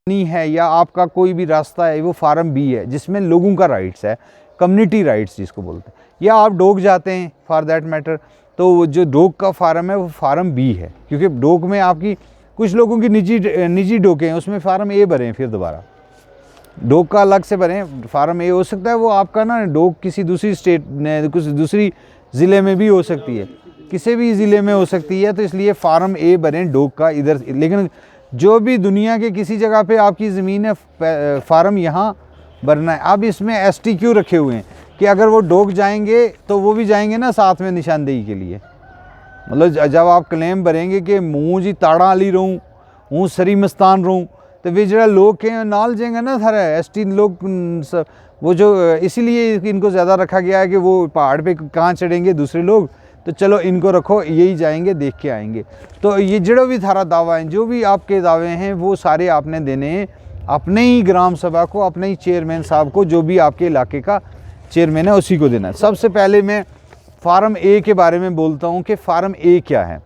नहीं है या आपका कोई भी रास्ता है, वो फार्म बी है जिसमें लोगों का राइट्स है, कम्युनिटी राइट्स जिसको बोलते हैं। या आप डोग जाते हैं फॉर दैट मैटर, तो जो डोग का फार्म है वो फार्म बी है, क्योंकि डोग में आपकी कुछ लोगों की निजी डोके हैं, उसमें फार्म ए भरें, फिर दोबारा डोग का अलग से भरें। फार्म ए हो सकता है वो आपका ना डोग किसी दूसरी स्टेट में, कुछ दूसरी ज़िले में भी हो सकती है, किसी भी ज़िले में हो सकती है, तो इसलिए फार्म ए भरें डोग का इधर। लेकिन जो भी दुनिया के किसी जगह पे आपकी ज़मीन है, फार्म यहाँ भरना है। अब इसमें ST क्यों रखे हुए हैं कि अगर वो डोग जाएंगे तो वो भी जाएंगे ना साथ में निशानदेही के लिए। मतलब जब आप क्लेम भरेंगे कि मुँह जी ताड़ा अली रहूँ, हूँ सरी मस्तान रहूँ, तो वे जरा लोग के नाल जाएंगे ना सारा ST लोग, वो जो इसीलिए इनको ज़्यादा रखा गया है कि वो पहाड़ पे कहाँ चढ़ेंगे दूसरे लोग, तो चलो इनको रखो, यही जाएंगे देख के आएंगे। तो ये जो भी थारा दावा है, जो भी आपके दावे हैं, वो सारे आपने देने हैं अपने ही ग्राम सभा को, अपने ही चेयरमैन साहब को, जो भी आपके इलाके का चेयरमैन है उसी को देना है। सबसे पहले मैं फार्म ए के बारे में बोलता हूँ कि फार्म ए क्या है।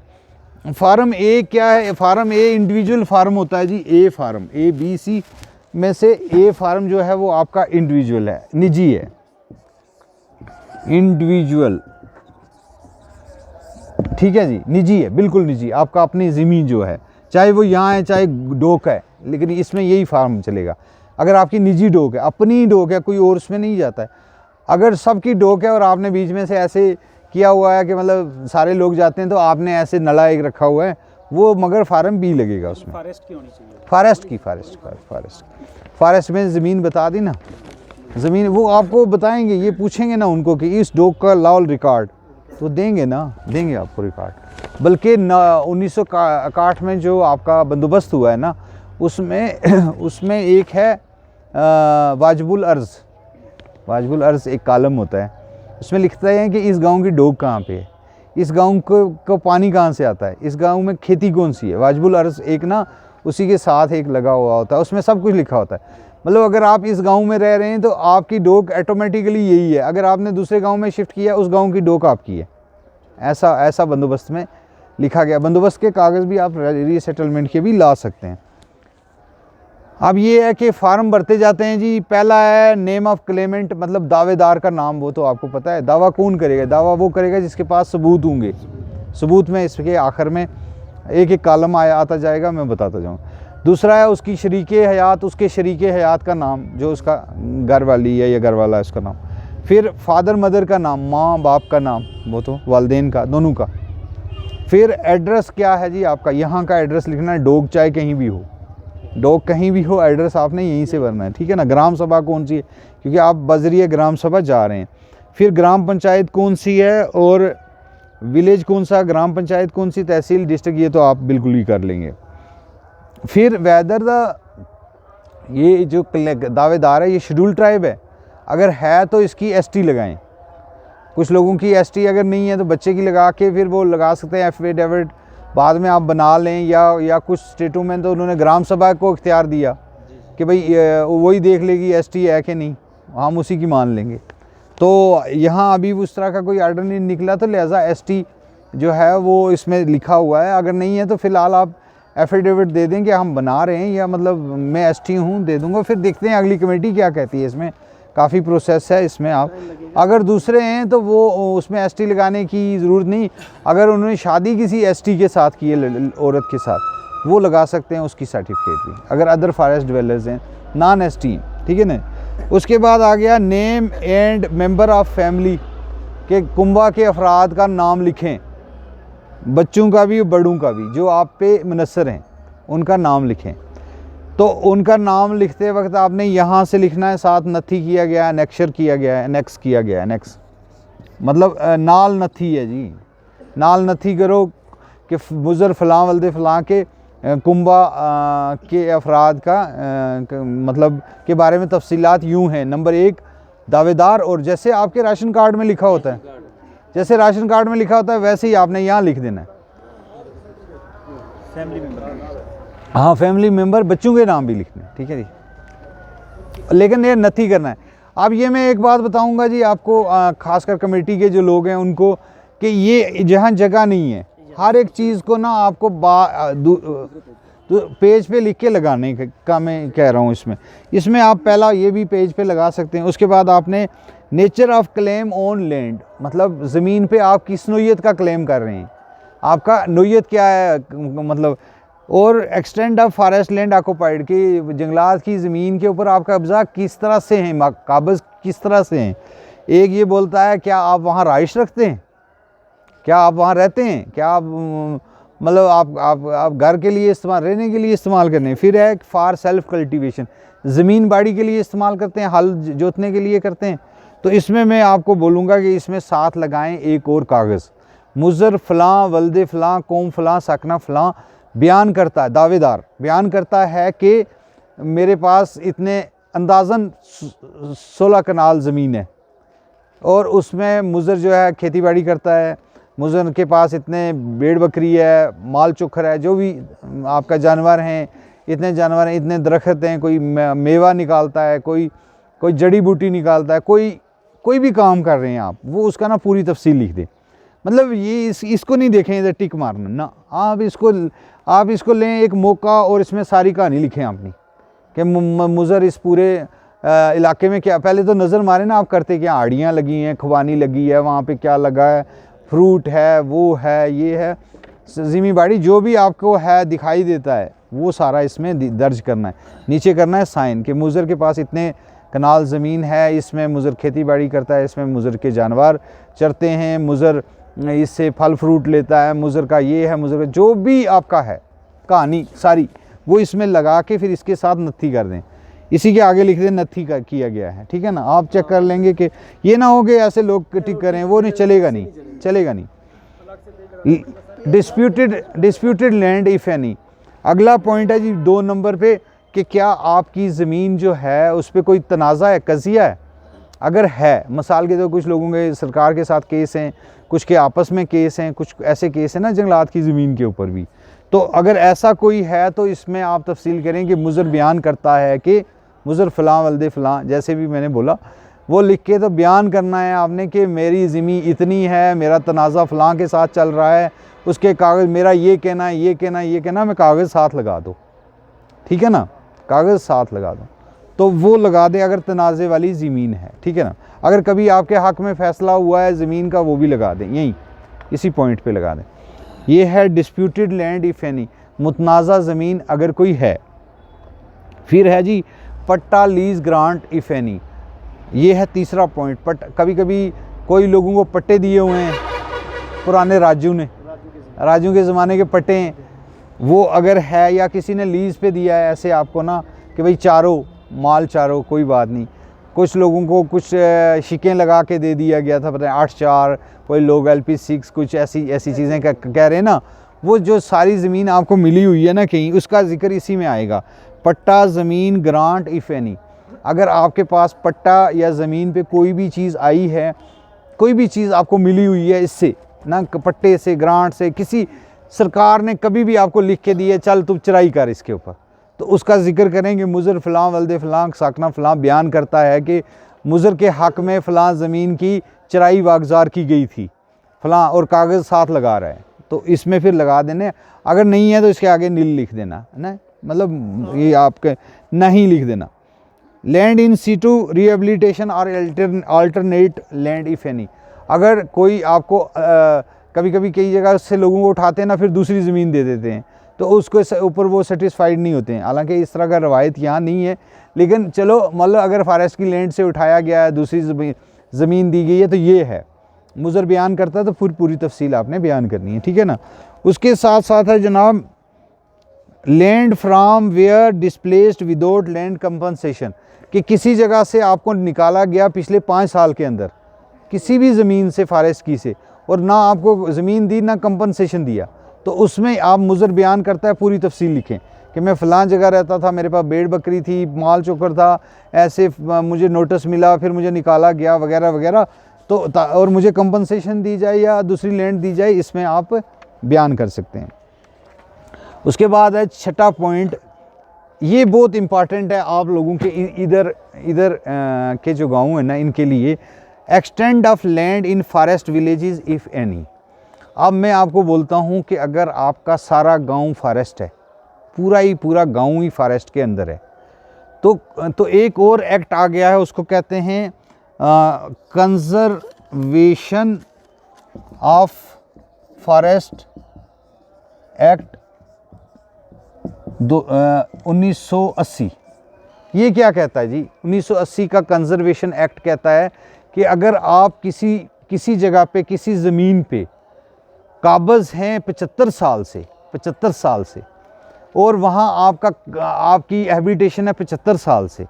फार्म ए क्या है? फार्म ए इंडिविजुअल फार्म होता है जी। ए फार्म, ABC में से ए फार्म जो है वो आपका इंडिविजुअल है, निजी है, इंडिविजुअल, ठीक है जी, निजी है, बिल्कुल निजी। आपका अपनी ज़मीन जो है, चाहे वो यहाँ है चाहे डोक है, लेकिन इसमें यही फार्म चलेगा। अगर आपकी निजी डोक है, अपनी डोक है, कोई और उसमें नहीं जाता है। अगर सबकी डोक है और आपने बीच में से ऐसे किया हुआ है कि मतलब सारे लोग जाते हैं, तो आपने ऐसे नला एक रखा हुआ है, वो मगर फार्म बी लगेगा उसमें। फॉरेस्ट की होनी चाहिए, फॉरेस्ट में ज़मीन बता दी ना, ज़मीन वो आपको बताएंगे, ये पूछेंगे ना उनको कि इस डोक का लाल रिकॉर्ड, तो देंगे ना, देंगे आपको रिकॉर्ड। बल्कि 1961 में जो आपका बंदोबस्त हुआ है ना, उसमें एक है वाजिबुल अर्ज़ एक कॉलम होता है, उसमें लिखते हैं कि इस गांव की डोक कहाँ पे है, इस गांव को पानी कहाँ से आता है, इस गांव में खेती कौन सी है। वाजिबुल अर्ज़ एक ना उसी के साथ एक लगा हुआ होता है, उसमें सब कुछ लिखा होता है। मतलब अगर आप इस गांव में रह रहे हैं तो आपकी डोक ऑटोमेटिकली यही है, अगर आपने दूसरे गांव में शिफ्ट किया उस गांव की डोक आपकी है। ऐसा बंदोबस्त में लिखा गया। बंदोबस्त के कागज़ भी आप रीसेटलमेंट के भी ला सकते हैं। अब ये है कि फार्म भरते जाते हैं जी। पहला है नेम ऑफ क्लेमेंट, मतलब दावेदार का नाम, वो तो आपको पता है। दावा कौन करेगा? दावा वो करेगा जिसके पास सबूत होंगे। सबूत में इसके आखिर में एक एक कॉलम आता जाएगा, मैं बताता जाऊँ। दूसरा है उसकी शरीके हयात, उसके शरीके हयात का नाम, जो उसका घर वाली है या घर वाला है उसका नाम। फिर फादर मदर का नाम, माँ बाप का नाम, वो तो वालिदैन का, दोनों का। फिर एड्रेस क्या है जी आपका, यहाँ का एड्रेस लिखना है। डोग चाहे कहीं भी हो, डोग कहीं भी हो, एड्रेस आपने यहीं से भरना है, ठीक है ना। ग्राम सभा कौन सी है, क्योंकि आप बजरिए ग्राम सभा जा रहे हैं। फिर ग्राम पंचायत कौन सी है और विलेज कौन सा, ग्राम पंचायत कौन सी, तहसील, डिस्ट्रिक्ट, ये तो आप बिल्कुल ही कर लेंगे। फिर वेदर ये जो दावेदार है ये शेड्यूल ट्राइब है, अगर है तो इसकी ST लगाएं। कुछ लोगों की ST अगर नहीं है तो बच्चे की लगा के फिर वो लगा सकते हैं। एफिडेविट बाद में आप बना लें, या कुछ स्टेटों में तो उन्होंने ग्राम सभा को इख्तियार दिया कि भाई वही देख लेगी ST है कि नहीं, हम उसी की मान लेंगे। तो यहाँ अभी उस तरह का कोई आर्डर नहीं निकला, तो लिहाजा ST जो है वो इसमें लिखा हुआ है। अगर नहीं है तो फ़िलहाल आप एफिडेविट दे दें कि हम बना रहे हैं, या मतलब मैं ST हूँ, दे दूँगा। फिर देखते हैं अगली कमेटी क्या कहती है। इसमें काफ़ी प्रोसेस है इसमें। आप अगर दूसरे हैं तो वो उसमें ST लगाने की ज़रूरत नहीं। अगर उन्होंने शादी किसी ST के साथ की है, औरत के साथ, वो लगा सकते हैं उसकी सर्टिफिकेट भी, अगर अदर फॉरेस्ट डिवेलर्स हैं, नॉन ST, ठीक है ना। उसके बाद आ गया name and member of family, के कुंबा के अफराद का नाम लिखें, बच्चों का भी बड़ों का भी, जो आप पे मुनसर हैं उनका नाम लिखें। तो उनका नाम लिखते वक्त आपने यहाँ से लिखना है, साथ नथी किया गया है, नेक्शर किया गया है, एनेक्स किया गया है। एनेक्स मतलब नाल नथी है जी, नाल नथी करो कि मुज़र फ़लाँ वल्दे फ़लाँ के कुंबा के अफराद का मतलब के बारे में तफसीलात यूँ हैं। नंबर 1 दावेदार, और जैसे आपके राशन कार्ड में लिखा होता है, जैसे राशन कार्ड में लिखा होता है वैसे ही आपने यहाँ लिख देना है। फैमिली मेंबर, हाँ फैमिली मेंबर, बच्चों के नाम भी लिखने, ठीक है जी, लेकिन ये नथी करना है। अब ये मैं एक बात बताऊंगा जी आपको, खासकर कमेटी के जो लोग हैं उनको, कि ये जहाँ जगह नहीं है, हर एक चीज़ को ना आपको तो पेज पे लिख के लगाने का मैं कह रहा हूँ। इसमें आप पहला ये भी पेज पे लगा सकते हैं। उसके बाद आपने nature of claim on land, मतलब ज़मीन पे आप किस नोयत का क्लेम कर रहे हैं, आपका नोयत क्या है, मतलब और extend of forest land occupied कि जंगलात की ज़मीन के ऊपर आपका कब्ज़ा किस तरह से है, काबज़ किस तरह से हैं। एक ये बोलता है क्या आप वहाँ राइश रखते हैं, क्या आप वहाँ रहते हैं, क्या आप मतलब आप घर के लिए इस्तेमाल, रहने के लिए इस्तेमाल करने। फिर है फॉर सेल्फ कल्टीवेशन, ज़मीन बाड़ी के लिए इस्तेमाल करते हैं, हल जोतने के लिए करते हैं। तो इसमें मैं आपको बोलूँगा कि इसमें साथ लगाएं एक और कागज़, मुज़र फ़लाँ वल्दे फ़लाँ कौम फ़लाँ सकना फ़लाँ बयान करता है, दावेदार बयान करता है कि मेरे पास इतने अंदाज़न 16 कनाल ज़मीन है और उसमें मुज़र जो है खेती बाड़ी करता है, मुज़र के पास इतने भेड़ बकरी है, माल चुखर है, जो भी आपका जानवर हैं, इतने जानवर हैं, इतने दरख्त हैं, कोई मेवा निकालता है, कोई जड़ी बूटी निकालता है, कोई भी काम कर रहे हैं आप, वो उसका ना पूरी तफसील लिख दें। मतलब ये इसको नहीं देखें इधर टिक मारना ना, आप इसको लें एक मौका और इसमें सारी कहानी लिखें अपनी कि मुज़र इस पूरे इलाके में क्या, पहले तो नज़र मारे ना आप करते क्या, आड़ियाँ लगी हैं, खुबानी लगी है, वहाँ पे क्या लगा है, फ्रूट है, वो है, ये है, ज़मीन बाड़ी जो भी आपको है दिखाई देता है वो सारा इसमें दर्ज करना है। नीचे करना है साइन कि मुज़र के पास इतने कनाल ज़मीन है, इसमें मुज़र खेती बाड़ी करता है, इसमें मुज़र के जानवर चरते हैं, मुज़र इससे फल फ्रूट लेता है, मुज़र का ये है, मुज़र का जो भी आपका है कहानी सारी वो इसमें लगा के फिर इसके साथ नत्थी कर दें। इसी के आगे लिख दें नत्थी का किया गया है, ठीक है ना। आप चेक कर लेंगे कि ये ना हो कि ऐसे लोग टिक करें, वो नहीं चलेगा, नहीं। डिस्प्यूटेड लैंड इफ़ एनी, अगला पॉइंट है जी 2 नंबर पे कि क्या आपकी ज़मीन जो है उस पर कोई तनाज़ा है, कज़िया है। अगर है, मिसाल के तो कुछ लोगों के सरकार के साथ केस हैं, कुछ के आपस में केस हैं, कुछ ऐसे केस हैं ना जंगलात की ज़मीन के ऊपर भी। तो अगर ऐसा कोई है तो इसमें आप तफसील करें कि मुज़र बयान करता है कि मुज़र फ़लाँ वल्दे फ़लाँ, जैसे भी मैंने बोला वो लिख के तो बयान करना है आपने कि मेरी ज़मीन इतनी है, मेरा तनाज़ा फ़लाँ के साथ चल रहा है, उसके कागज़ मेरा ये कहना है, ये कहना है, ये कहना, मैं कागज़ साथ लगा दो, ठीक है ना, कागज़ साथ लगा दो तो वो लगा दें अगर तनाज़े वाली ज़मीन है, ठीक है ना। अगर कभी आपके हक़ में फ़ैसला हुआ है ज़मीन का वो भी लगा दें, यहीं इसी पॉइंट पे लगा दें। ये है डिस्प्यूटेड लैंड इफ़ एनी, मुतनाज़ा ज़मीन अगर कोई है। फिर है जी पट्टा लीज़ ग्रांट इफ़ एनी, ये है तीसरा पॉइंट। कभी कभी कोई लोगों को पट्टे दिए हुए हैं पुराने राजू के ज़माने के पट्टे हैं, वो अगर है या किसी ने लीज़ पे दिया है ऐसे आपको ना कि भाई चारो माल चारो, कोई बात नहीं। कुछ लोगों को कुछ शिकें लगा के दे दिया गया था, पता है 8-4, कोई लोग LP6 कुछ ऐसी चीज़ें कह रहे हैं ना, वो जो सारी ज़मीन आपको मिली हुई है ना कहीं, उसका जिक्र इसी में आएगा। पट्टा ज़मीन ग्रांट इफ़ एनी, अगर आपके पास पट्टा या ज़मीन पे कोई भी चीज़ आई है, कोई भी चीज़ आपको मिली हुई है इससे ना, पट्टे से, ग्रांट से, किसी सरकार ने कभी भी आपको लिख के दी है चल तू चराई कर इसके ऊपर, तो उसका जिक्र करेंगे मुज़र फ़लाँ वल्दे फ़लाँ साकना फ़लाँ बयान करता है कि मुज़र के हक़ में फ़लाँ ज़मीन की चराई वागज़ार की गई थी फ़लाँ, और कागज़ साथ लगा रहा है, तो इसमें फिर लगा देने। अगर नहीं है तो इसके आगे नील लिख देना ना, मतलब ये आपके नहीं लिख देना। लैंड इन सीटू रिहेबिलिटेशन और अल्टरनेट लैंड इफ़ एनी, अगर कोई आपको कभी कभी कई जगह से लोगों को उठाते हैं ना, फिर दूसरी ज़मीन दे देते हैं, तो उसके ऊपर वो सेटिस्फाइड नहीं होते हैं। हालांकि इस तरह का रवायत यहाँ नहीं है, लेकिन चलो मतलब अगर फॉरेस्ट की लैंड से उठाया गया है, दूसरी ज़मीन दी गई है, तो ये है मुज़र बयान करता है, तो फिर पूरी तफसील आपने बयान करनी है, ठीक है ना। उसके साथ साथ है जनाब land from where displaced without land compensation, कि किसी जगह से आपको निकाला गया पिछले 5 साल के अंदर किसी भी ज़मीन से, फॉरेस्ट की से, और ना आपको ज़मीन दी ना कंपनसेशन दिया, तो उसमें आप मुज़र बयान करता है, पूरी तफसील लिखें कि मैं फ़लाँ जगह रहता था, मेरे पास भेड़ बकरी थी, माल चोकर था, ऐसे मुझे नोटिस मिला, फिर मुझे निकाला गया वगैरह वगैरह, तो और मुझे कंपनसेशन दी जाए या दूसरी लैंड दी जाए, इसमें आप बयान कर सकते हैं। उसके बाद है 6ठा पॉइंट, ये बहुत इम्पॉर्टेंट है आप लोगों के इधर के जो गाँव हैं ना, इनके लिए, extend of land in forest villages if any. अब मैं आपको बोलता हूँ कि अगर आपका सारा गांव फॉरेस्ट है, पूरा ही पूरा गांव ही फॉरेस्ट के अंदर है। तो एक और एक्ट आ गया है, उसको कहते हैं कंजर्वेशन ऑफ फॉरेस्ट एक्ट 1980। ये क्या कहता है जी? 1980 का कंजर्वेशन एक्ट कहता है कि अगर आप किसी जगह पे, किसी ज़मीन पे काबज़ हैं 75 साल से और वहाँ आपकी हैबिटेशन है 75 साल से,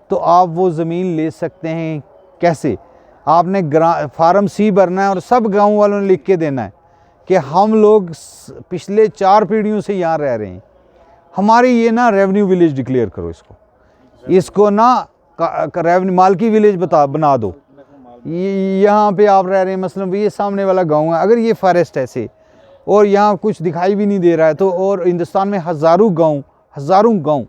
तो आप वो ज़मीन ले सकते हैं। कैसे? आपने फार्म सी भरना है और सब गांव वालों ने लिख के देना है कि हम लोग पिछले 4 पीढ़ियों से यहाँ रह रहे हैं, हमारी ये ना रेवेन्यू विलेज डिक्लेयर करो, इसको ना रेवेन्यू मालकी विलेज बना दो। यहाँ पे आप रह रहे हैं, मसलन ये सामने वाला गांव है, अगर ये फॉरेस्ट ऐसे और यहाँ कुछ दिखाई भी नहीं दे रहा है, तो और हिंदुस्तान में हज़ारों गांव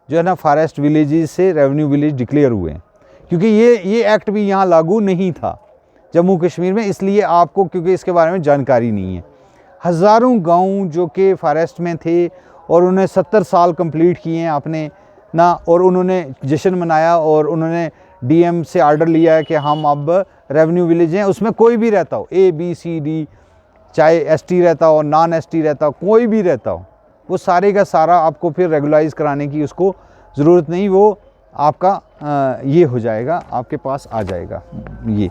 जो है ना फॉरेस्ट विलेजेस से रेवेन्यू विलेज डिक्लेयर हुए हैं, क्योंकि ये एक्ट भी यहाँ लागू नहीं था जम्मू कश्मीर में, इसलिए आपको क्योंकि इसके बारे में जानकारी नहीं है। हज़ारों गांव जो कि फॉरेस्ट में थे और उन्हें 70 साल कंप्लीट किए हैं आपने ना, और उन्होंने जश्न मनाया और उन्होंने डीएम से आर्डर लिया है कि हम अब रेवेन्यू विलेज हैं, उसमें कोई भी रहता हो, ABCD, चाहे एसटी रहता हो, नॉन एसटी रहता हो, कोई भी रहता हो, वो सारे का सारा आपको फिर रेगुलाइज कराने की उसको ज़रूरत नहीं, वो आपका ये हो जाएगा, आपके पास आ जाएगा ये।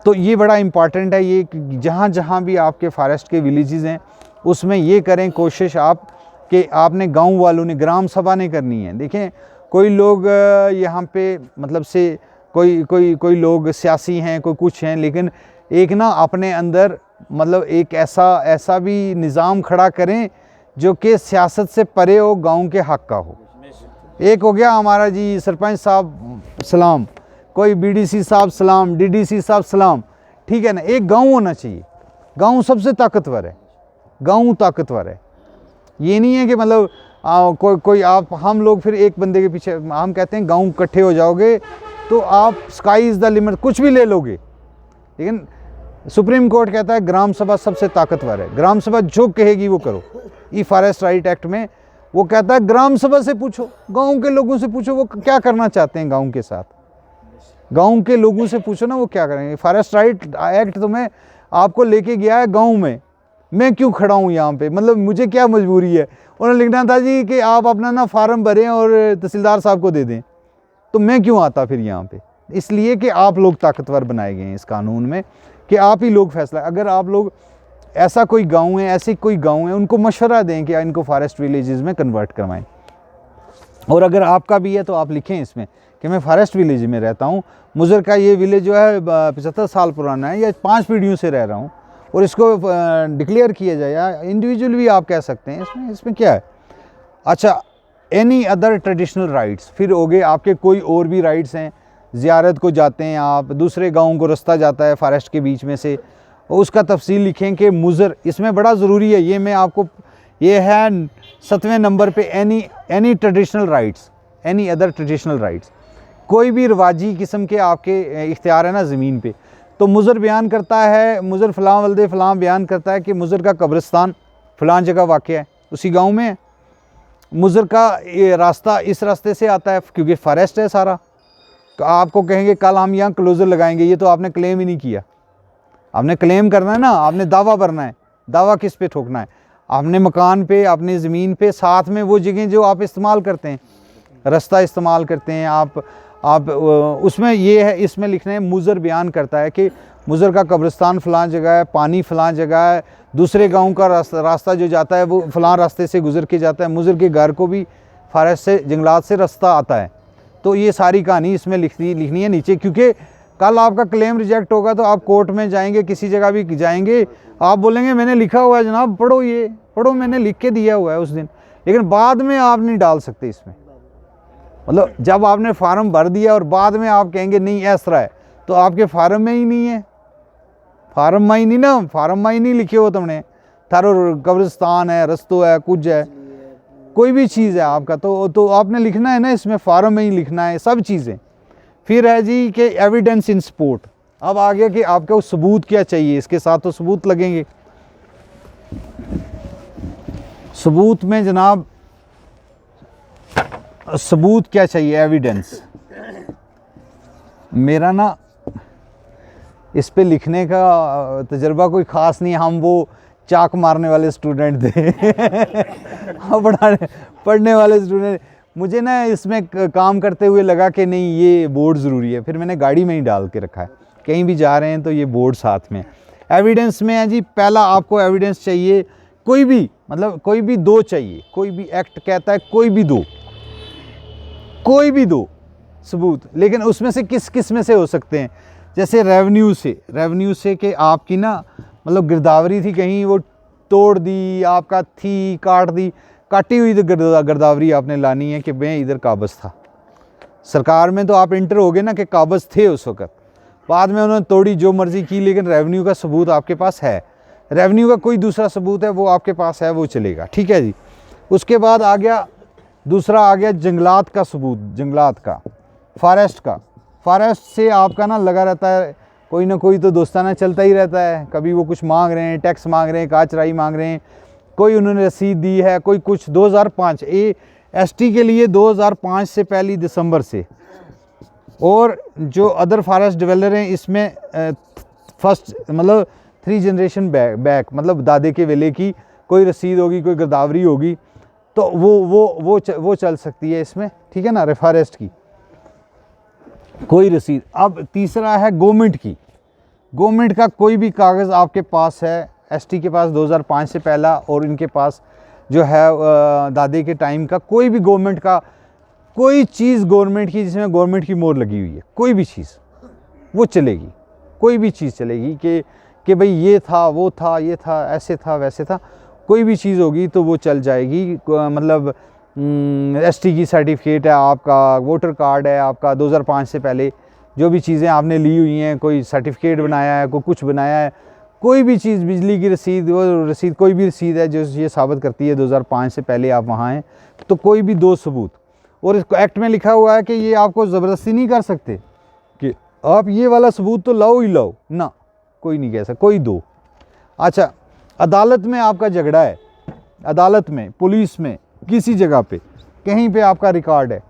तो ये बड़ा इम्पॉर्टेंट है ये कि जहाँ जहाँ भी आपके फॉरेस्ट के विलेजेस हैं उसमें ये करें कोशिश आप कि आपने गांव वालों ने, ग्राम सभा ने करनी है। देखें कोई लोग यहाँ पे मतलब से कोई लोग सियासी हैं, कोई कुछ हैं, लेकिन एक ना अपने अंदर मतलब एक ऐसा भी निज़ाम खड़ा करें जो कि सियासत से परे हो, गांव के हक़ का हो। एक हो गया हमारा जी सरपंच साहब सलाम, कोई BDC साहब सलाम, DDC साहब सलाम, ठीक है ना। एक गांव होना चाहिए, गांव सबसे ताकतवर है, गांव ताकतवर है। ये नहीं है कि मतलब कोई आप हम लोग फिर एक बंदे के पीछे, हम कहते हैं गांव इकट्ठे हो जाओगे तो आप स्काई इज़ द लिमिट, कुछ भी ले लोगे, लेकिन सुप्रीम कोर्ट कहता है ग्राम सभा सबसे ताकतवर है, ग्राम सभा जो कहेगी वो करो। ई फॉरेस्ट राइट एक्ट में वो कहता है ग्राम सभा से पूछो, गांव के लोगों से पूछो वो क्या करना चाहते हैं गांव के साथ, गांव के लोगों से पूछो ना वो क्या करेंगे। फॉरेस्ट राइट एक्ट तुम्हें आपको लेके गया है गांव में, मैं क्यों खड़ा हूँ यहाँ पे, मतलब मुझे क्या मजबूरी है। उन्होंने लिखना था जी कि आप अपना ना फार्म भरें और तहसीलदार साहब को दे दें, तो मैं क्यों आता फिर यहाँ पे। इसलिए कि आप लोग ताकतवर बनाए गए हैं इस कानून में कि आप ही लोग फैसला, अगर आप लोग ऐसा कोई गांव है, ऐसे कोई गांव है, उनको मशवरा दें कि इनको फॉरेस्ट विलेजेस में कन्वर्ट करवाएं। और अगर आपका भी है तो आप लिखें इसमें कि मैं फॉरेस्ट विलेज में रहता हूँ, मुझर का ये विलेज जो है 75 साल पुराना है या 5 पीढ़ियों से रह रहा हूँ, और इसको डिक्लेयर किया जाए, या इंडिविजुअल भी आप कह सकते हैं, इसमें क्या है। अच्छा, एनी अदर ट्रेडिशनल राइट्स, फिर हो गए आपके कोई और भी राइट्स हैं, ज़ियारत को जाते हैं आप, दूसरे गाँव को रास्ता जाता है फॉरेस्ट के बीच में से, और उसका तफसील लिखें कि मुज़र, इसमें बड़ा ज़रूरी है ये, मैं आपको ये है 7वें नंबर पे, any traditional rights, any other traditional rights, कोई भी रिवाजी किस्म के आपके इख्तियार है ना ज़मीन पे, तो मुज़र बयान करता है, मुज़र फ़लाँ वल्दे फ़लाँ बयान करता है कि मुज़र का कब्रिस्तान फ़लाँ जगह वाक़या है, उसी गांव में है। मुज़र का ये रास्ता इस रास्ते से आता है क्योंकि फॉरेस्ट है सारा, तो आपको कहेंगे कल हम यहाँ क्लोज़र लगाएंगे, ये तो आपने क्लेम ही नहीं किया। आपने क्लेम करना है ना, आपने दावा भरना है, दावा किस पे ठोकना है, आपने मकान पे, अपनी ज़मीन पे, साथ में वो जगह जो आप इस्तेमाल करते हैं, रास्ता इस्तेमाल करते हैं आप उसमें ये है, इसमें लिखना है मुज़र बयान करता है कि मुज़र का कब्रिस्तान फ़लाँ जगह है, पानी फ़लाँ जगह है, दूसरे गांव का रास्ता जो जाता है वो फ़लाँ रास्ते से गुज़र के जाता है, मुज़र के घर को भी फॉरेस्ट से, जंगलात से रास्ता आता है। तो ये सारी कहानी इसमें लिखनी है नीचे, क्योंकि कल आपका क्लेम रिजेक्ट होगा तो आप कोर्ट में जाएंगे, किसी जगह भी जाएंगे, आप बोलेंगे मैंने लिखा हुआ है जनाब, पढ़ो, ये पढ़ो, मैंने लिख के दिया हुआ है उस दिन, लेकिन बाद में आप नहीं डाल सकते इसमें। मतलब जब आपने फार्म भर दिया और बाद में आप कहेंगे नहीं ऐसा है, तो आपके फार्म में ही नहीं है, फार्म में ही नहीं ना, फार्म में ही नहीं लिखे हो तुमने, थारो कब्रिस्तान है, रस्तो है, कुछ है, कोई भी चीज़ है आपका, तो आपने लिखना है ना इसमें, फार्म में ही लिखना है सब चीज़ें। फिर है जी कि एविडेंस इन सपोर्ट, अब आ गया कि आपको सबूत क्या चाहिए, इसके साथ तो सबूत लगेंगे। सबूत में जनाब सबूत क्या चाहिए, एविडेंस। मेरा ना इस पे लिखने का तजर्बा कोई ख़ास नहीं, हम वो चाक मारने वाले स्टूडेंट थे पढ़ने वाले स्टूडेंट। मुझे ना इसमें काम करते हुए लगा कि नहीं ये बोर्ड ज़रूरी है, फिर मैंने गाड़ी में ही डाल के रखा है, कहीं भी जा रहे हैं तो ये बोर्ड साथ में। एविडेंस में है जी, पहला आपको एविडेंस चाहिए, कोई भी मतलब कोई भी दो चाहिए, कोई भी एक्ट कहता है कोई भी दो, कोई भी दो सबूत, लेकिन उसमें से किस किस में से हो सकते हैं। जैसे रेवेन्यू से कि आपकी ना मतलब गिरदावरी थी कहीं, वो तोड़ दी, आपका थी काट दी, काटी हुई तो गिरदावरी आपने लानी है कि मैं इधर काबज़ था। सरकार में तो आप इंटर हो गए ना कि काबज़ थे उस वक़्त, बाद में उन्होंने तोड़ी जो मर्ज़ी की, लेकिन रेवेन्यू का सबूत आपके पास है। रेवेन्यू का कोई दूसरा सबूत है वो आपके पास है, वो चलेगा, ठीक है जी। उसके बाद आ गया दूसरा, आ गया जंगलात का सबूत, जंगलात का, फॉरेस्ट का। फॉरेस्ट से आपका ना लगा रहता है कोई ना कोई तो दोस्ताना चलता ही रहता है, कभी वो कुछ मांग रहे हैं, टैक्स मांग रहे हैं, काचराई मांग रहे हैं, कोई उन्होंने रसीद दी है, कोई कुछ। 2005 ST के लिए 2005 से 1 दिसंबर से, और जो अदर फॉरेस्ट डेवलपर हैं इसमें फर्स्ट मतलब 3 जनरेशन बैक मतलब दादे के वेले की कोई रसीद होगी, कोई गिरदावरी होगी तो वो चल सकती है इसमें, ठीक है ना, फॉरेस्ट की कोई रसीद। अब तीसरा है गवर्नमेंट की, गवर्नमेंट का कोई भी कागज़ आपके पास है, ST के पास 2005 से पहला, और इनके पास जो है दादे के टाइम का कोई भी गवर्नमेंट का कोई चीज़ गवर्नमेंट की जिसमें गवर्नमेंट की मोहर लगी हुई है, कोई भी चीज़ वो चलेगी, कोई भी चीज़ चलेगी कि भाई ये था, वो था, ये था, ऐसे था, वैसे था, कोई भी चीज़ होगी तो वो चल जाएगी। मतलब ST की सर्टिफिकेट है आपका, वोटर कार्ड है आपका 2005 से पहले, जो भी चीज़ें आपने ली हुई हैं, कोई सर्टिफिकेट बनाया है, कोई कुछ बनाया है, कोई भी चीज़, बिजली की रसीद, वो रसीद, कोई भी रसीद है जो ये साबित करती है 2005 से पहले आप वहाँ हैं, तो कोई भी दो सबूत। और इसको एक्ट में लिखा हुआ है कि ये आपको ज़बरदस्ती नहीं कर सकते कि आप ये वाला सबूत तो लाओ ही लाओ ना, कोई नहीं कह सकता, कोई दो। अच्छा, अदालत में आपका झगड़ा है, अदालत में, पुलिस में, किसी जगह पे कहीं पे आपका रिकॉर्ड है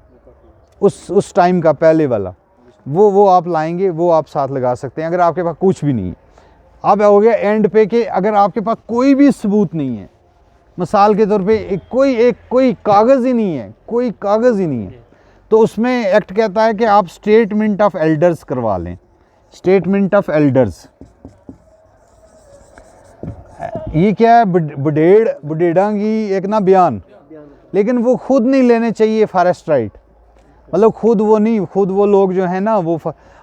उस टाइम का पहले वाला, वो आप लाएंगे, वो आप साथ लगा सकते हैं अगर आपके पास कुछ भी नहीं है। अब हो गया एंड पे कि अगर आपके पास कोई भी सबूत नहीं है, मिसाल के तौर पे कोई कागज़ ही नहीं है, कोई कागज़ ही नहीं है, तो उसमें एक्ट कहता है कि आप स्टेटमेंट ऑफ एल्डर्स करवा लें। स्टेटमेंट ऑफ एल्डर्स ये क्या है, बुडेड़ा की एक ना बयान, लेकिन वो खुद नहीं लेने चाहिए फॉरेस्ट राइट, मतलब खुद वो नहीं, खुद वो लोग जो है ना, वो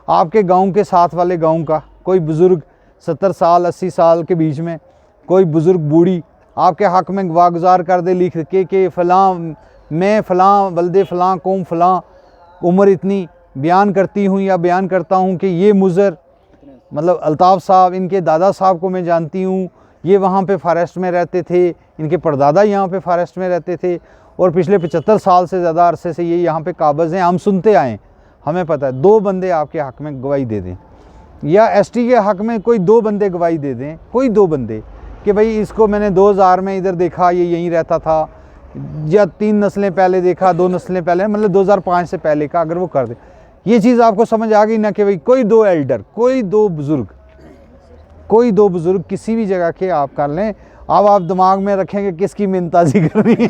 आपके गांव के साथ वाले गांव का कोई बुज़ुर्ग 70 साल 80 साल के बीच में कोई बुज़ुर्ग बूढ़ी आपके हक़ में गवागुजार कर दे लिख के फ़लाँ मैं फ़लाँ बल्दे फ़लाँ कौम फ़लाँ उम्र इतनी बयान करती हूँ या बयान करता हूँ कि ये मुज़र मतलब अल्ताफ़ साहब, इनके दादा साहब को मैं जानती हूँ, ये वहाँ पे फॉरेस्ट में रहते थे, इनके परदादा यहाँ पे फॉरेस्ट में रहते थे और पिछले 75 साल से ज़्यादा अरसे से ये यहाँ पे काबज़ हैं, हम सुनते आए, हमें पता है। 2 बंदे आपके हक़ में गवाही दे दें, या ST के हक़ में कोई 2 बंदे गवाही दे दें, कोई 2 बंदे कि भाई इसको मैंने 2000 में इधर देखा, ये यहीं रहता था, या 3 नस्लें पहले देखा, 2 नस्लें पहले, मतलब 2005 से पहले का, अगर वो कर दे। ये चीज़ आपको समझ आ गई ना कि भाई कोई 2 एल्डर, कोई 2 बुज़ुर्ग किसी भी जगह के आप कर लें। अब आप दिमाग में रखेंगे किसकी मिन्नताज़ी करनी है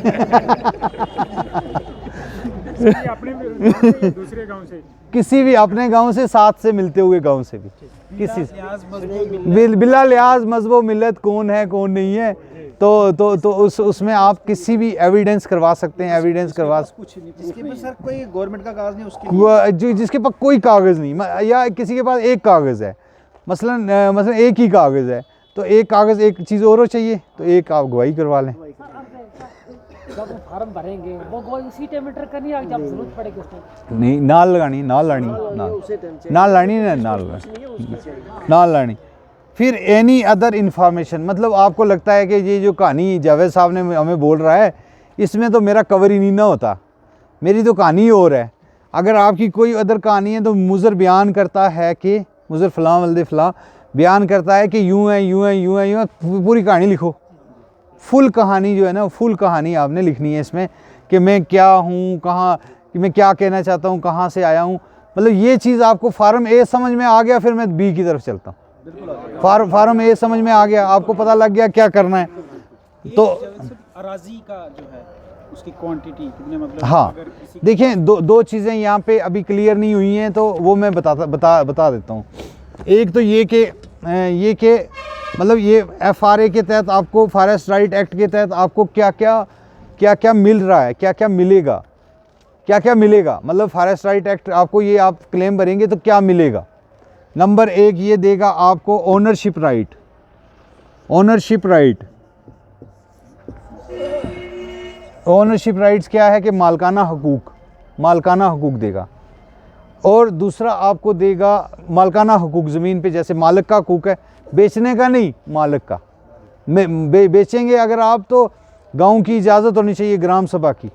दूसरे गांव से, किसी भी अपने गांव से, साथ से मिलते हुए गांव से भी, किसी से बिला लिहाज मज़हब मिलत कौन है कौन नहीं है, तो उसमें आप किसी भी एविडेंस करवा सकते हैं, एविडेंस करवा जिसके पास सर कोई गवर्नमेंट का कागज नहीं, उसके जिसके पास कोई कागज़ नहीं, या किसी के पास एक कागज़ है, मसलन एक ही कागज़ है, तो एक कागज़, एक चीज़ और चाहिए तो एक आप गवाही करवा लें। जब वो फार्म भरेंगे वो गवाही उसी टाइम एंटर करनी है, जब जरूरत पड़ेगी उस टाइम नहीं, नाल लानी। फिर एनी अदर इंफॉर्मेशन, मतलब आपको लगता है कि ये जो कहानी जावेद साहब ने हमें बोल रहा है इसमें तो मेरा कवर ही नहीं ना होता, मेरी तो कहानी और है। अगर आपकी कोई अदर कहानी है तो मुज़र बयान करता है कि मुज़र फ़लाँ वल्दे फ़लाँ बयान करता है कि यूँ है, पूरी कहानी लिखो, फुल कहानी जो है ना, फुल कहानी आपने लिखनी है इसमें कि मैं क्या हूँ, कहाँ, कि मैं क्या कहना चाहता हूँ, कहाँ से आया हूँ। मतलब ये चीज़ आपको फार्म ए समझ में आ गया, फिर मैं बी की तरफ चलता हूँ। फार्म ए समझ में आ गया, आपको पता लग गया क्या करना है। तो अराजी का जो है उसकी क्वांटिटी कितने, मतलब हाँ देखें, दो चीज़ें यहाँ पे अभी क्लियर नहीं हुई हैं, तो वो मैं बता देता हूँ। एक तो ये कि मतलब ये FRA के तहत आपको, फॉरेस्ट राइट एक्ट के तहत आपको क्या क्या मिल रहा है, क्या क्या मिलेगा। मतलब फॉरेस्ट राइट एक्ट आपको, ये आप क्लेम भरेंगे तो क्या मिलेगा। नंबर 1 ये देगा आपको ओनरशिप राइट। ओनरशिप राइट्स क्या है कि मालकाना हकूक देगा। और दूसरा आपको देगा मालकाना हकूक ज़मीन पे, जैसे मालिक का हकूक है, बेचने का नहीं, मालिक का। बेचेंगे अगर आप तो गांव की इजाज़त होनी चाहिए, ग्राम सभा की,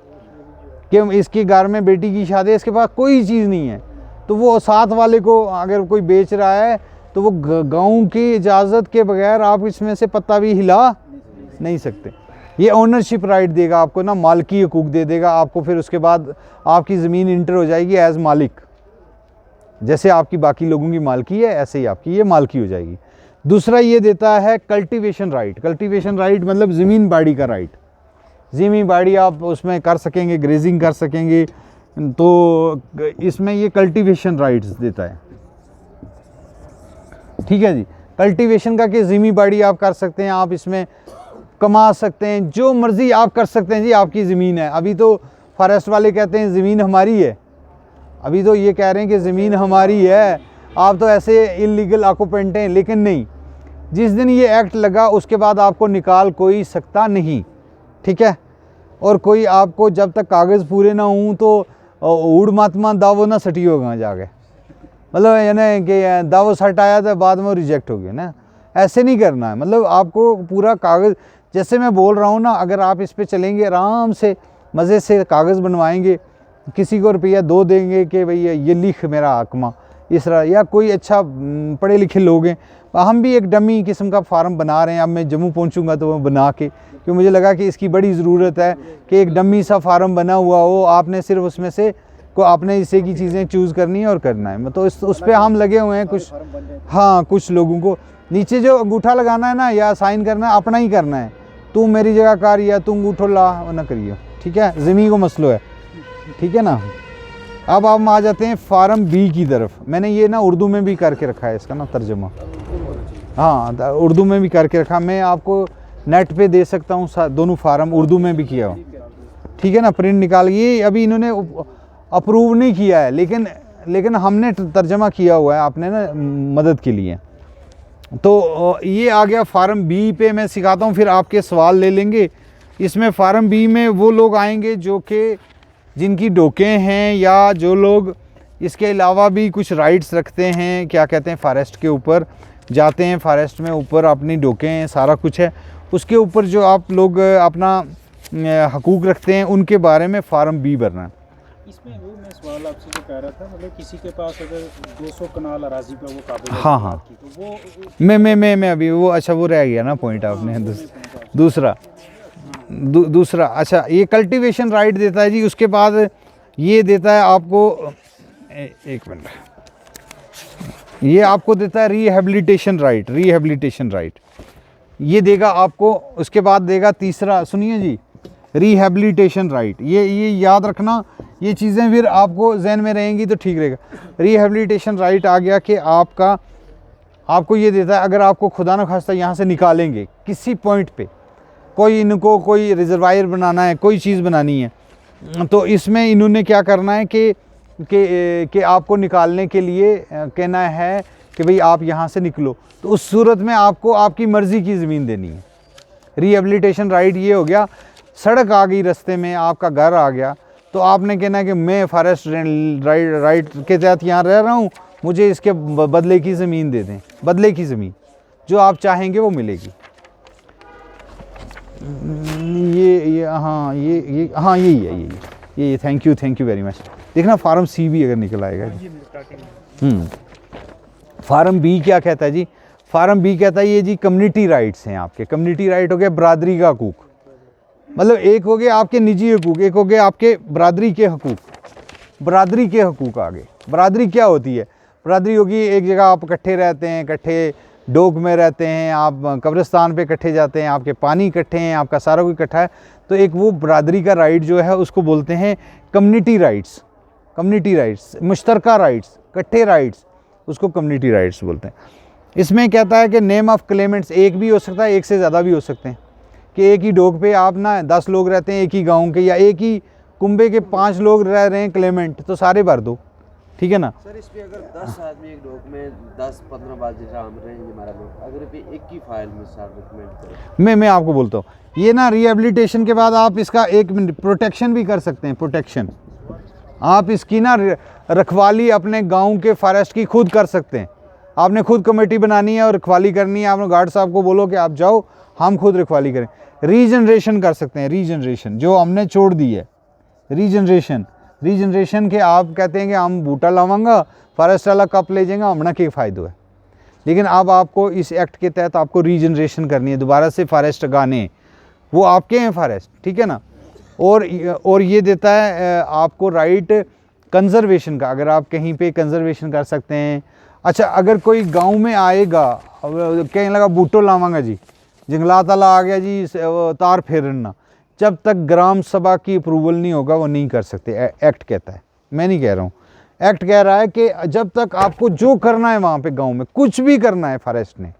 कि इसके घर में बेटी की शादी, इसके पास कोई चीज़ नहीं है, तो वो साथ वाले को अगर कोई बेच रहा है तो वो गांव की इजाज़त के बगैर आप इसमें से पत्ता भी हिला नहीं सकते। ये ओनरशिप राइट देगा आपको ना, मालकी हकूक दे देगा आपको। फिर उसके बाद आपकी ज़मीन इंटर हो जाएगी एज़ मालिक, जैसे आपकी बाकी लोगों की मालकी है ऐसे ही आपकी ये मालकी हो जाएगी। दूसरा ये देता है कल्टीवेशन राइट। कल्टीवेशन राइट मतलब ज़मीन बाड़ी का राइट। ज़मीन बाड़ी आप उसमें कर सकेंगे, ग्रेजिंग कर सकेंगे, तो इसमें ये कल्टीवेशन राइट्स देता है। ठीक है जी, कल्टीवेशन का कि ज़मीन बाड़ी आप कर सकते हैं, आप इसमें कमा सकते हैं, जो मर्ज़ी आप कर सकते हैं जी, आपकी ज़मीन है। अभी तो फॉरेस्ट वाले कहते हैं ज़मीन हमारी है, अभी तो ये कह रहे हैं कि ज़मीन हमारी है, आप तो ऐसे इलीगल ऑक्यूपेंट हैं। लेकिन नहीं, जिस दिन ये एक्ट लगा उसके बाद आपको निकाल कोई सकता नहीं। ठीक है, और कोई आपको जब तक कागज़ पूरे ना हों तो उड़ मातमा दावो ना सटी होगा जाके, मतलब यानी कि दावो सट आया तो बाद में रिजेक्ट हो गया ना, ऐसे नहीं करना है। मतलब आपको पूरा कागज़, जैसे मैं बोल रहा हूँ ना, अगर आप इस पे चलेंगे आराम से मज़े से कागज़ बनवाएंगे, किसी को रुपया 2 देंगे कि भैया ये लिख मेरा आकमा इस तरह, या कोई अच्छा पढ़े लिखे लोग हैं। हम भी एक डमी किस्म का फार्म बना रहे हैं, अब मैं जम्मू पहुंचूंगा तो वो बना के, क्योंकि मुझे लगा कि इसकी बड़ी ज़रूरत है कि एक डमी सा फार्म बना हुआ हो, आपने सिर्फ उसमें से को आपने इससे की चीज़ें चूज़ करनी है और करना है। तो उस पर हम लगे हुए हैं कुछ। हाँ, कुछ लोगों को नीचे जो अंगूठा लगाना है ना या साइन करना है, अपना ही करना है। तू मेरी जगह कर या तू अंगूठो ला ना करियो, ठीक है, ज़मीन को मसलो है, ठीक है ना। अब हम आ जाते हैं फार्म बी की तरफ। मैंने ये ना उर्दू में भी करके रखा है इसका ना तर्जुमा, हाँ उर्दू में भी करके रखा। मैं आपको नेट पे दे सकता हूँ, दोनों फार्म उर्दू में भी किया हो, ठीक है ना। प्रिंट निकाल, ये अभी इन्होंने अप्रूव नहीं किया है, लेकिन हमने तर्जमा किया हुआ है आपने ना मदद के लिए। तो ये आ गया फार्म बी पे, मैं सिखाता हूँ, फिर आपके सवाल ले लेंगे। इसमें फार्म बी में वो लोग आएंगे जो कि जिनकी डोके हैं, या जो लोग इसके अलावा भी कुछ राइट्स रखते हैं, क्या कहते हैं, फॉरेस्ट के ऊपर जाते हैं, फॉरेस्ट में ऊपर अपनी डोके हैं, सारा कुछ है, उसके ऊपर जो आप लोग अपना हकूक़ रखते हैं, उनके बारे में फार्म बी भरना है। इसमें वो मैं सवाल आपसे जो कह रहा था, मतलब किसी के पास अगर 200 कनाल अराजी पर वो काबिल है, हाँ हाँ, तो वो मैं अभी वो, अच्छा वो रह गया ना पॉइंट आपने। दूसरा अच्छा, ये कल्टीवेशन राइट देता है जी। उसके बाद ये देता है आपको, एक मिनट, ये आपको देता है रिहेबिलिटेशन राइट, ये देगा आपको। उसके बाद देगा तीसरा, सुनिए जी, रिहेबिलिटेशन राइट। ये याद रखना, ये चीज़ें फिर आपको जहन में रहेंगी तो ठीक रहेगा। रिहेबिलिटेशन राइट आ गया कि आपको ये देता है, अगर आपको खुदा न खास्ता यहाँ से निकालेंगे किसी पॉइंट पे, कोई रिजर्वायर बनाना है, कोई चीज़ बनानी है, तो इसमें इन्होंने क्या करना है कि आपको निकालने के लिए कहना है कि भाई आप यहाँ से निकलो, तो उस सूरत में आपको आपकी मर्ज़ी की ज़मीन देनी है। रिहेबिलिटेशन राइट ये हो गया, सड़क आ गई रास्ते में, आपका घर आ गया, तो आपने कहना है कि मैं फॉरेस्ट राइट के तहत यहाँ रह रहा हूँ, मुझे इसके बदले की ज़मीन दे दें। बदले की ज़मीन जो आप चाहेंगे वो मिलेगी। यही है ये। Thank you very much. देखना फार्म सी भी अगर निकल आएगा। फार्म बी क्या कहता है जी? फार्म बी कहता है ये जी कम्युनिटी राइट्स हैं आपके। कम्युनिटी राइट हो गया बरादरी का हकूक़, मतलब एक हो गया आपके निजी हकूक़, एक हो गया आपके बरादरी के हकूक़। बरादरी के हकूक़ आ गए। बरादरी क्या होती है? बरादरी होगी एक जगह आप इकट्ठे रहते हैं, इकट्ठे डोक में रहते हैं, आप कब्रिस्तान पे इकट्ठे जाते हैं, आपके पानी इकट्ठे हैं, आपका सारा कुछ इकट्ठा है, तो एक वो बरादरी का राइट जो है उसको बोलते हैं कम्युनिटी राइट्स। कम्युनिटी राइट्स, मुश्तरका राइट्स, इकट्ठे राइट्स, उसको कम्युनिटी राइट्स बोलते हैं। इसमें कहता है कि नेम ऑफ क्लेमेंट्स एक भी हो सकता है, एक से ज़्यादा भी हो सकते हैं, कि एक ही डोक पे आप ना 10 लोग रहते हैं एक ही गाँव के, या एक ही कुंबे के 5 लोग रह रहे हैं क्लेमेंट, तो सारे भर दो, ठीक है ना। सर इसमें अगर 10 आदमी एक डॉक में 10-15 बार जैसा हम रहेंगे हमारा लोग, अगर पे एक ही फाइल में सर रिकमेंड करें, मैं आपको बोलता हूँ, ये ना रिहेबिलिटेशन के बाद आप इसका एक प्रोटेक्शन भी कर सकते हैं। प्रोटेक्शन आप इसकी ना रखवाली अपने गांव के फॉरेस्ट की खुद कर सकते हैं। आपने खुद कमेटी बनानी है और रखवाली करनी है, आपने गार्ड साहब को बोलो कि आप जाओ, हम खुद रखवाली करें। रीजनरेशन कर सकते हैं, रीजनरेशन जो हमने छोड़ दी है, रीजनरेशन के आप कहते हैं कि हम बूटा लावांगा, फॉरेस्ट वाला कप ले जाएंगे, हमने क्या फ़ायदा है। लेकिन अब आपको इस एक्ट के तहत आपको रीजनरेशन करनी है, दोबारा से फॉरेस्ट उगाने, वो आपके हैं फॉरेस्ट, ठीक है ना। और ये देता है आपको राइट कंजर्वेशन का, अगर आप कहीं पे कंजर्वेशन कर सकते हैं। अच्छा, अगर कोई गांव में आएगा, कहने लगा बूटो लावांगा जी, जंगलात वाला आ गया जी, तार फेरना, जब तक ग्राम सभा की अप्रूवल नहीं होगा वो नहीं कर सकते। एक्ट कहता है, मैं नहीं कह रहा हूँ, एक्ट कह रहा है कि जब तक आपको जो करना है वहाँ पे गांव में कुछ भी करना है फॉरेस्ट ने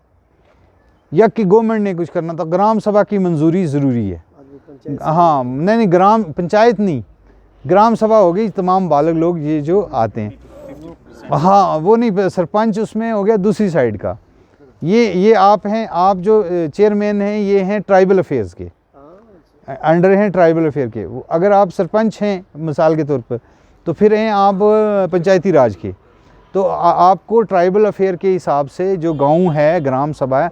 या कि गवर्नमेंट ने कुछ करना, तो ग्राम सभा की मंजूरी ज़रूरी है। हाँ, नहीं ग्राम पंचायत नहीं, ग्राम सभा होगी, तमाम बालक लोग ये जो आते हैं, हाँ वो नहीं, सरपंच उसमें हो गया दूसरी साइड का। ये आप हैं, आप जो चेयरमैन हैं ये हैं ट्राइबल अफेयर्स के, अंडर हैं ट्राइबल अफेयर के। अगर आप सरपंच हैं मिसाल के तौर पर, तो फिर हैं आप पंचायती राज के, तो आपको ट्राइबल अफेयर के हिसाब से जो गांव है, ग्राम सभा है,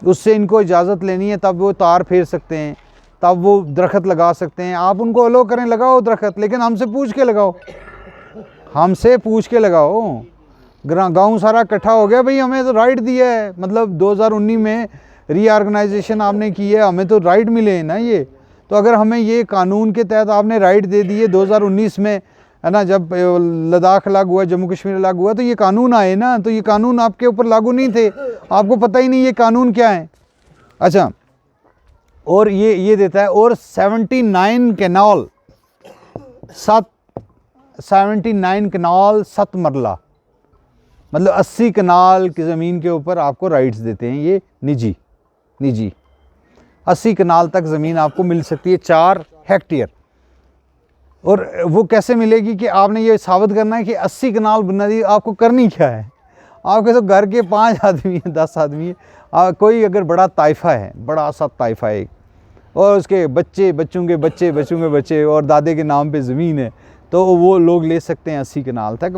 उससे इनको इजाज़त लेनी है, तब वो तार फेर सकते हैं, तब वो दरख्त लगा सकते हैं। आप उनको अलो करें, लगाओ दरख्त, लेकिन हमसे पूछ के लगाओ, हमसे पूछ के लगाओ। गांव सारा इकट्ठा हो गया, भाई हमें तो राइट दिया है, मतलब 2019 में रीऑर्गेनाइजेशन आपने की है, हमें तो राइट मिले हैं ना ये। तो अगर हमें ये कानून के तहत आपने राइट दे दिए 2019 में, है ना, जब लद्दाख लागू हुआ, जम्मू कश्मीर लागू हुआ, तो ये कानून आए ना, तो ये कानून आपके ऊपर लागू नहीं थे, आपको पता ही नहीं ये कानून क्या है। अच्छा, और ये देता है, और 79 कैनाल 7 मरला, मतलब 80 कनाल की ज़मीन के ऊपर आपको राइट्स देते हैं ये निजी 80 कनाल तक ज़मीन आपको मिल सकती है, 4 हेक्टेयर। और वो कैसे मिलेगी कि आपने ये साबित करना है कि 80 कनाल बुनियादी आपको करनी क्या है। आपके तो घर के 5 आदमी हैं, 10 आदमी हैं, कोई अगर बड़ा ताइफा है, बड़ा सा ताइफा है, और उसके बच्चे, बच्चों के बच्चे और दादे के नाम पे ज़मीन है, तो वो लोग ले सकते हैं 80 कनाल तक।